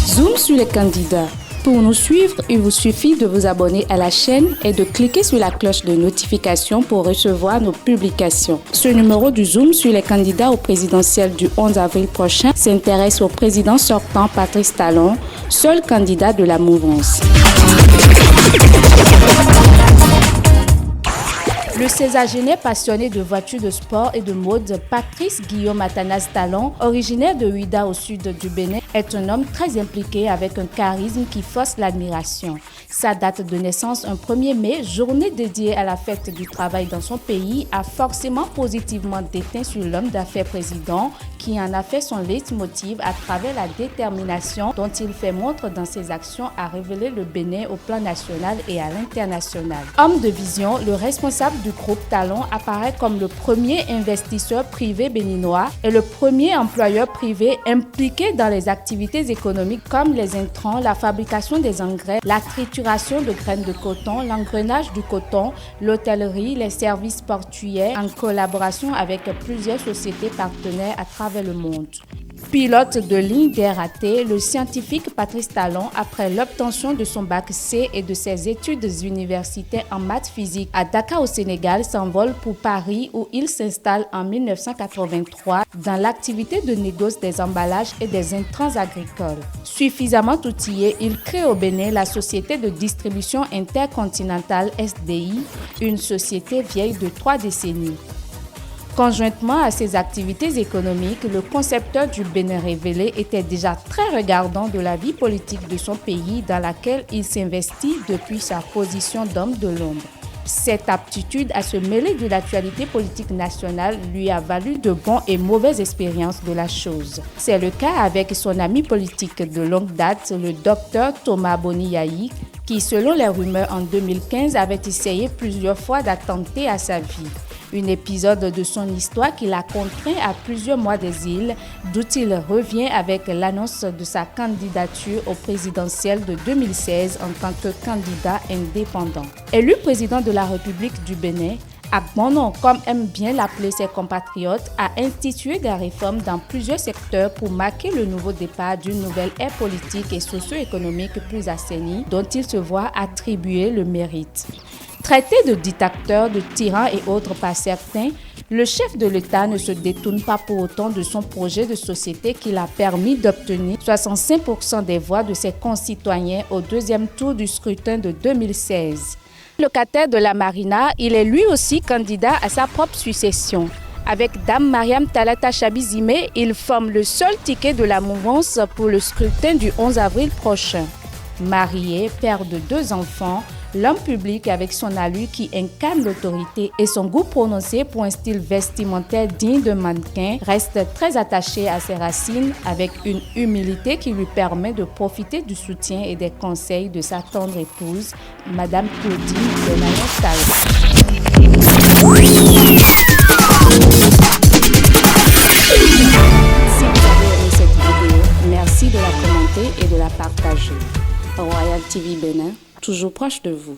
Zoom sur les candidats. Pour nous suivre, il vous suffit de vous abonner à la chaîne et de cliquer sur la cloche de notification pour recevoir nos publications. Ce numéro du Zoom sur les candidats au présidentiel du 11 avril prochain s'intéresse au président sortant Patrice Talon, seul candidat de la mouvance. Le sésagénaire passionné de voitures de sport et de mode, Patrice Guillaume Athanas Talon, originaire de Ouidah au sud du Bénin, est un homme très impliqué avec un charisme qui force l'admiration. Sa date de naissance, un 1er mai, journée dédiée à la fête du travail dans son pays, a forcément positivement déteint sur l'homme d'affaires président qui en a fait son leitmotiv à travers la détermination dont il fait montre dans ses actions à révéler le Bénin au plan national et à l'international. Homme de vision, le responsable du groupe Talon apparaît comme le premier investisseur privé béninois et le premier employeur privé impliqué dans les activités économiques comme les intrants, la fabrication des engrais, la trituration de graines de coton, l'engrenage du coton, l'hôtellerie, les services portuaires en collaboration avec plusieurs sociétés partenaires à travers le monde. Pilote de ligne DRAT, le scientifique Patrice Talon, après l'obtention de son bac C et de ses études universitaires en maths physique à Dakar au Sénégal, s'envole pour Paris où il s'installe en 1983 dans l'activité de négoce des emballages et des intrants agricoles. Suffisamment outillé, il crée au Bénin la société de distribution intercontinentale SDI, une société vieille de 3 décennies. Conjointement à ses activités économiques, le concepteur du Bénin révélé était déjà très regardant de la vie politique de son pays dans laquelle il s'investit depuis sa position d'homme de l'ombre. Cette aptitude à se mêler de l'actualité politique nationale lui a valu de bonnes et mauvaises expériences de la chose. C'est le cas avec son ami politique de longue date, le docteur Thomas Boniyahi, qui, selon les rumeurs en 2015, avait essayé plusieurs fois d'attenter à sa vie. Un épisode de son histoire qui l'a contraint à plusieurs mois d'exil, d'où il revient avec l'annonce de sa candidature au présidentiel de 2016 en tant que candidat indépendant. Élu président de la République du Bénin, Agbono, comme aiment bien l'appeler ses compatriotes, a institué des réformes dans plusieurs secteurs pour marquer le nouveau départ d'une nouvelle ère politique et socio-économique plus assainie dont il se voit attribuer le mérite. Traité de dictateur, de tyran et autres par certains, le chef de l'État ne se détourne pas pour autant de son projet de société qui l'a permis d'obtenir 65% des voix de ses concitoyens au deuxième tour du scrutin de 2016. Locataire de la Marina, il est lui aussi candidat à sa propre succession. Avec Dame Mariam Talata Chabizime, il forme le seul ticket de la mouvance pour le scrutin du 11 avril prochain. Marié, père de 2 enfants, l'homme public avec son allure qui incarne l'autorité et son goût prononcé pour un style vestimentaire digne de mannequin reste très attaché à ses racines avec une humilité qui lui permet de profiter du soutien et des conseils de sa tendre épouse, Madame Claudine Benayoun. Si vous avez aimé cette vidéo, merci de la commenter et de la partager. Royal TV Bénin, toujours proche de vous.